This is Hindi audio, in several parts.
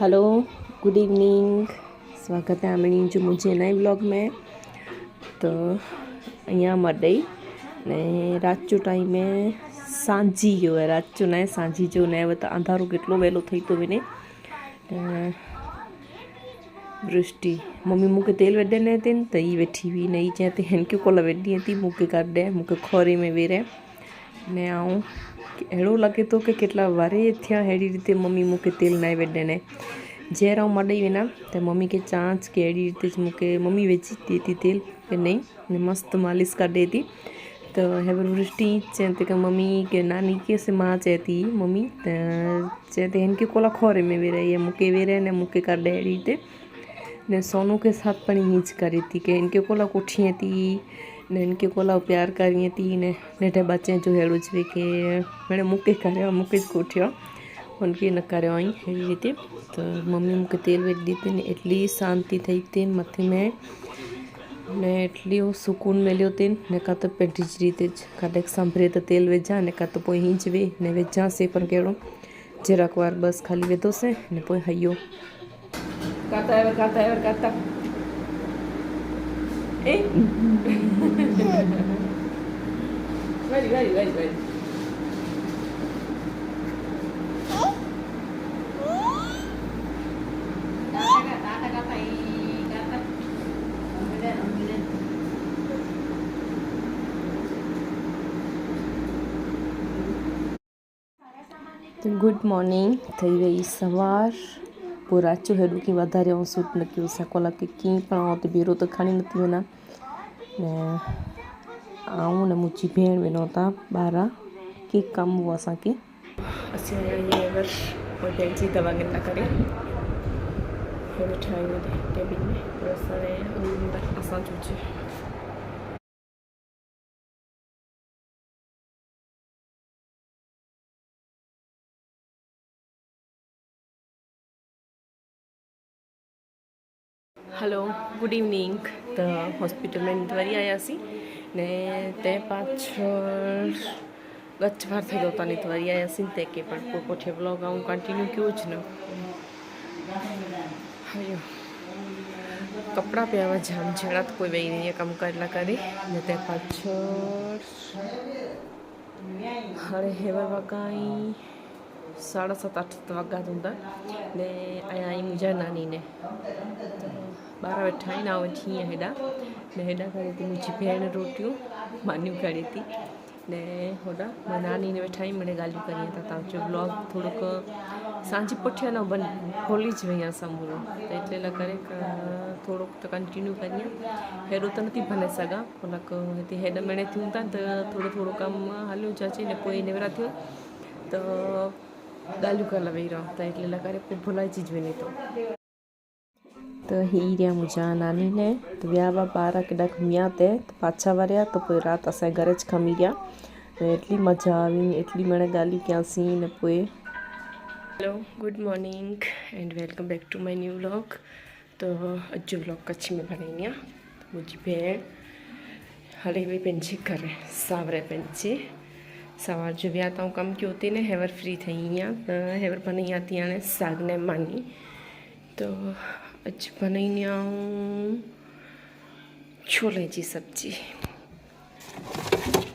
Hello, good evening. स्वागत है आमणी जो मुझे नए ब्लॉग में। तो अँ मडई ने रात जो टाइम में सांझी गयो है। रात जो ना सांझी जो ने तो अंधारो केटलो वेलो थई तो विने वृष्टि मम्मी मुके तेल वेडे ने तीन तो ई वेठी हुई नहीं चाहते हैं क्यों कोला वेडी थी मुके कर दे मुके खोरी में वेरे ने आऊँ एड़ो लगे तो कि केटला वारे थया हेड़ी रीते मम्मी मुके तेल ना वेडे ने જ્યારે હું મળી વિના તો મમ્મી કે ચાંચ કે એડી રીતે જ મૂકે મમ્મી વેચી દેતી તેલ કે નહીં ને મસ્ત માલિશ કરી દેતી તો હવે વૃષ્ટિ ચેતી કે મમ્મી કે નાની કે से माँ चेती मम्मी चेते हैं कि कोला खोरे में वेरे ये मुके वेरे ने मुके कर दे एडी રીતે ने सोनू के साथ पण हीच करी थी कि इनके कोला कोठी थी ने इनके कोला प्यार करी थी ने नेठे बच्चे जो हेड़ू छे कि मैंने मुके कर्यो मुके ज कोठियो उनकी न कर्यो आई एवी रीते तो मम्मी मुके तेल वेच दी थी ने एटली शांति थई थी मथे में ने एटली सुकून मिलो थी ने का तो पेटी ज रीते ज कदेक सांभरे तो तेल वेचा ने का तो पोई हींच वे ने वेचा से पण केड़ो જરાક વાર બસ ખાલી વેધો છે ને પોઈ હૈયો કાતા એ વેરી तो गुड मॉर्निंग थी गई सवार पूरा राचो हेडू की वधारे हूँ सूट न क्यों सकोला के की पण तो बीरो तो खणी नहीं वेना ने आऊँ ने मुझी भेण वेनो था 12 की कम हुआ असा के असी ये अगर कोई बेंची दवा गिनता करे हेडू ठाई में केबिन में रसने अंदर असा जुचे हेलो गुड इवनिंग तो हॉस्पिटल में वरी आया सी ने ते पाछळ गच बार थी गयो तो वरी आया सी ते के पण पोठे ब्लॉग आऊँ कंटिन्यू क्यों ज न हयो कपड़ा प्यावा जाम झेड़ा तो कोई वही नहीं कम करला करे ने ते पाछळ हरे हेवर वगाई 7:30 वगा होंदा ने आया आई मुझे नानी ने 12 वेठा ना वठी हेडा ने हेडा करी थी मुझी भेण रोटियों मानियूं करी थी ने होडा मैं नानी ने वेठा मैंने गालियों करी था तव्हांजो ब्लॉग थोड़ोक सांझी पुठिया न बन खोली ज वही समूरो तो एटले करे थोड़ोक तो कंटिन्यू करिए हेॾो तो नहीं बने सघां हुनक हिते हेॾ महीने थियूं था तो थोड़ो थोड़ो कम हलियो चाची ने पोइ नेवरा थियो तो गालियों कर वेही रहो तो एटले करे पोइ भुलाइजी ज वञे तो ही रहा मुझा नानी ने तो विया 12 केॾा घुमिया ते तो पाछा वरिया तो पोइ रात असांजे घर ज खमी रहा एटली मजा आई एटली मैंने गालियों कयासीं ने पोइ hello good morning and welcome back to my new vlog तो अॼु व्लॉग कच्छ में बनाई आहे मुझी भेण हले वई पंहिंजे घर सावरे पंहिंजे सवार जो विया तो कम क्यों थी ने हेवर फ्री थी आहियां तो हेवर बनाई थी हाणे साग ने मानी तो अज बनाई छोले की सब्जी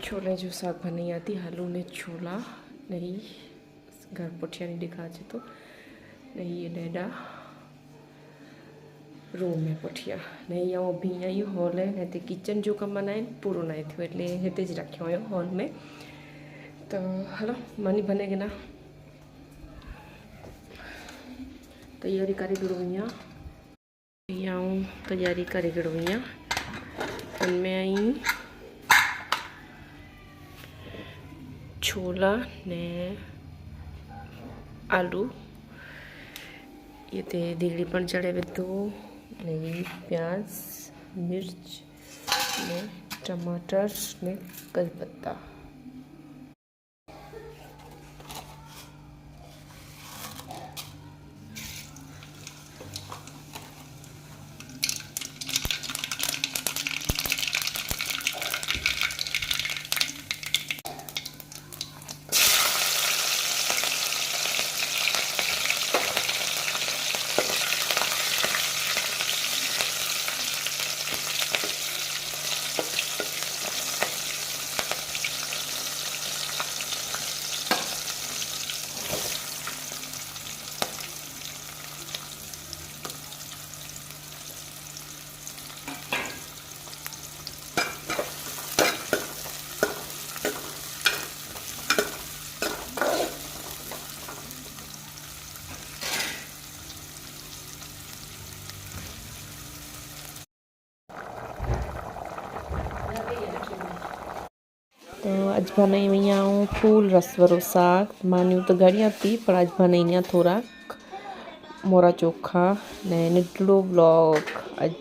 छोले जो साग बनाई थी आलू ने छोला नहीं घर पुठिया नहीं दिखा तो नहीं ये डेडा रूम में पुठिया नहीं यहाँ भी आई हॉल है हिते किचन जो कम ना पूरो ना थो एटले हिते ज रखियो हुयो हॉल में तो हलो मानी बने ना तैयारी करे गिड़ो यहाँ तैयारी करे गिड़ो उनमें आई छोला ने आलू ये ते दीगड़ी पण चढ़े विधो ने प्याज मिर्च ने टमाटर ने करी पत्ता તો આજ બનાવી અહીંયા હું ફૂલ રસવાળું શાક માન્યું તો ઘણી હતી પણ આજ બનાવી અહીંયા થોડાક મોરા ચોખા ને નીટલો બ્લોગ આજ